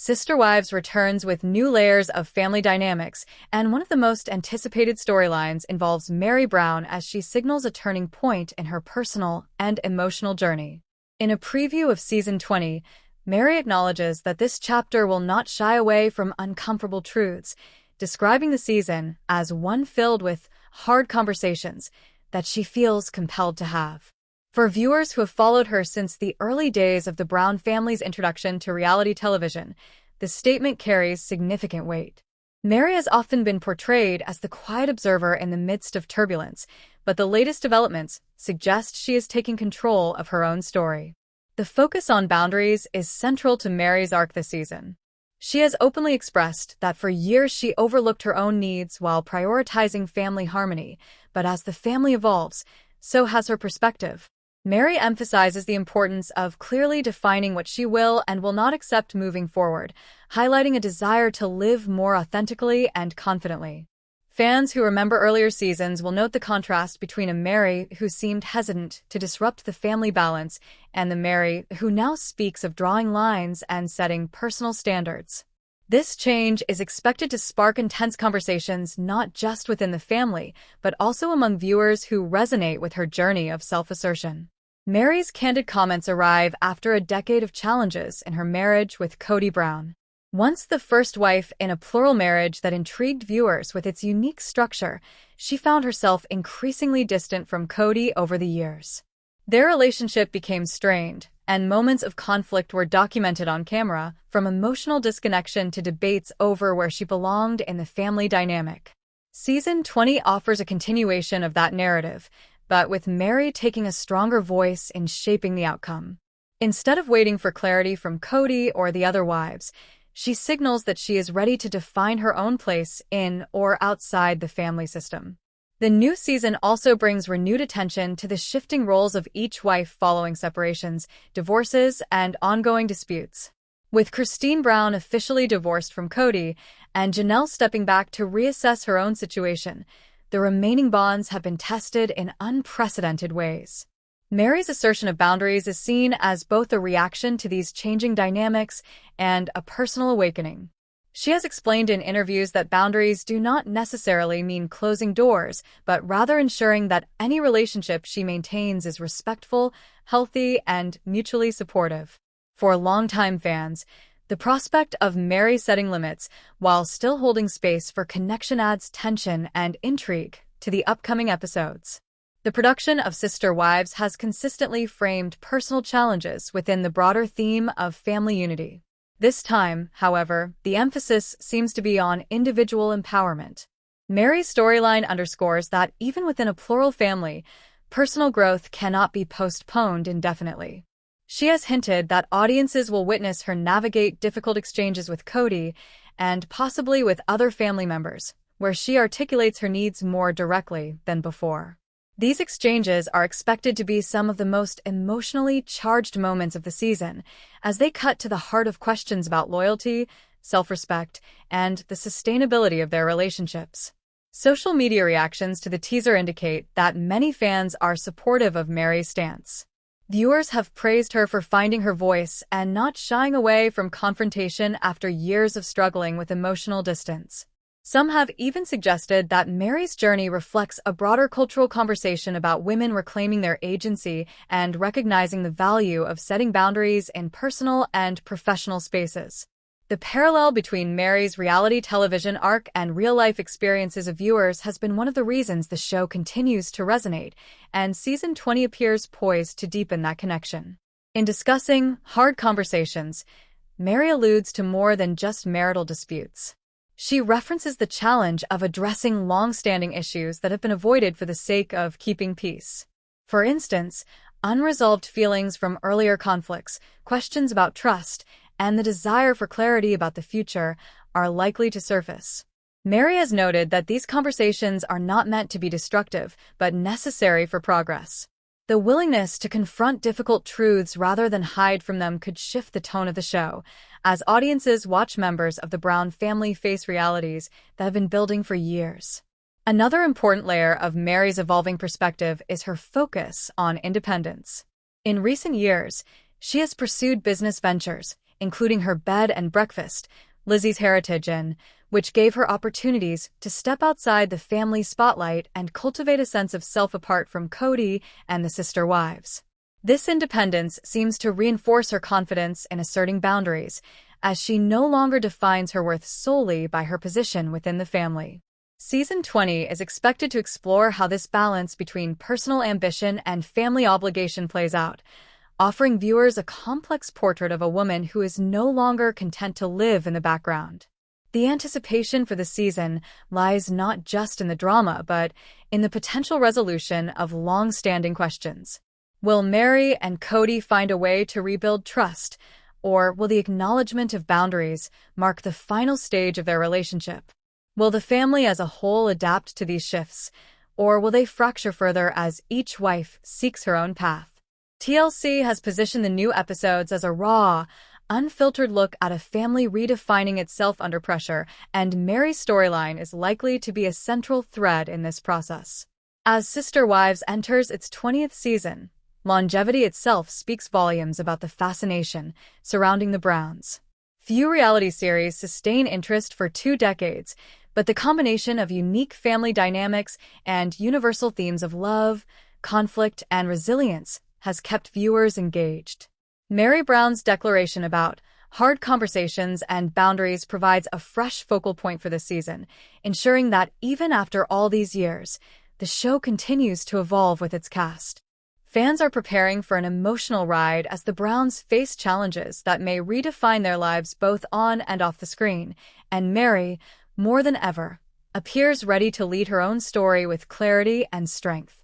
Sister Wives returns with new layers of family dynamics, and one of the most anticipated storylines involves Meri Brown as she signals a turning point in her personal and emotional journey. In a preview of Season 20, Meri acknowledges that this chapter will not shy away from uncomfortable truths, describing the season as one filled with hard conversations that she feels compelled to have. For viewers who have followed her since the early days of the Brown family's introduction to reality television, this statement carries significant weight. Meri has often been portrayed as the quiet observer in the midst of turbulence, but the latest developments suggest she is taking control of her own story. The focus on boundaries is central to Meri's arc this season. She has openly expressed that for years she overlooked her own needs while prioritizing family harmony, but as the family evolves, so has her perspective. Meri emphasizes the importance of clearly defining what she will and will not accept moving forward, highlighting a desire to live more authentically and confidently. Fans who remember earlier seasons will note the contrast between a Meri who seemed hesitant to disrupt the family balance and the Meri who now speaks of drawing lines and setting personal standards. This change is expected to spark intense conversations not just within the family, but also among viewers who resonate with her journey of self-assertion. Meri's candid comments arrive after a decade of challenges in her marriage with Kody Brown. Once the first wife in a plural marriage that intrigued viewers with its unique structure, she found herself increasingly distant from Kody over the years. Their relationship became strained, and moments of conflict were documented on camera, from emotional disconnection to debates over where she belonged in the family dynamic. Season 20 offers a continuation of that narrative, but with Meri taking a stronger voice in shaping the outcome. Instead of waiting for clarity from Kody or the other wives, she signals that she is ready to define her own place in or outside the family system. The new season also brings renewed attention to the shifting roles of each wife following separations, divorces, and ongoing disputes. With Christine Brown officially divorced from Kody and Janelle stepping back to reassess her own situation, the remaining bonds have been tested in unprecedented ways. Meri's assertion of boundaries is seen as both a reaction to these changing dynamics and a personal awakening. She has explained in interviews that boundaries do not necessarily mean closing doors, but rather ensuring that any relationship she maintains is respectful, healthy, and mutually supportive. For longtime fans, the prospect of Meri setting limits while still holding space for connection adds tension and intrigue to the upcoming episodes. The production of Sister Wives has consistently framed personal challenges within the broader theme of family unity. This time, however, the emphasis seems to be on individual empowerment. Meri's storyline underscores that even within a plural family, personal growth cannot be postponed indefinitely. She has hinted that audiences will witness her navigate difficult exchanges with Kody and possibly with other family members, where she articulates her needs more directly than before. These exchanges are expected to be some of the most emotionally charged moments of the season, as they cut to the heart of questions about loyalty, self-respect, and the sustainability of their relationships. Social media reactions to the teaser indicate that many fans are supportive of Meri's stance. Viewers have praised her for finding her voice and not shying away from confrontation after years of struggling with emotional distance. Some have even suggested that Meri's journey reflects a broader cultural conversation about women reclaiming their agency and recognizing the value of setting boundaries in personal and professional spaces. The parallel between Meri's reality television arc and real-life experiences of viewers has been one of the reasons the show continues to resonate, and Season 20 appears poised to deepen that connection. In discussing hard conversations, Meri alludes to more than just marital disputes. She references the challenge of addressing long-standing issues that have been avoided for the sake of keeping peace. For instance, unresolved feelings from earlier conflicts, questions about trust, and the desire for clarity about the future are likely to surface. Meri has noted that these conversations are not meant to be destructive, but necessary for progress. The willingness to confront difficult truths rather than hide from them could shift the tone of the show, as audiences watch members of the Brown family face realities that have been building for years. Another important layer of Meri's evolving perspective is her focus on independence. In recent years, she has pursued business ventures, including her bed and breakfast, Lizzie's heritage in, which gave her opportunities to step outside the family spotlight and cultivate a sense of self apart from Cody and the sister wives. This independence seems to reinforce her confidence in asserting boundaries, as she no longer defines her worth solely by her position within the family. Season 20 is expected to explore how this balance between personal ambition and family obligation plays out, offering viewers a complex portrait of a woman who is no longer content to live in the background. The anticipation for the season lies not just in the drama, but in the potential resolution of long-standing questions. Will Meri and Cody find a way to rebuild trust, or will the acknowledgement of boundaries mark the final stage of their relationship? Will the family as a whole adapt to these shifts, or will they fracture further as each wife seeks her own path? TLC has positioned the new episodes as a raw, unfiltered look at a family redefining itself under pressure, and Meri's storyline is likely to be a central thread in this process. As Sister Wives enters its 20th season, longevity itself speaks volumes about the fascination surrounding the Browns. Few reality series sustain interest for 2 decades, but the combination of unique family dynamics and universal themes of love, conflict, and resilience has kept viewers engaged. Meri Brown's declaration about hard conversations and boundaries provides a fresh focal point for this season, ensuring that even after all these years, the show continues to evolve with its cast. Fans are preparing for an emotional ride as the Browns face challenges that may redefine their lives both on and off the screen, and Meri, more than ever, appears ready to lead her own story with clarity and strength.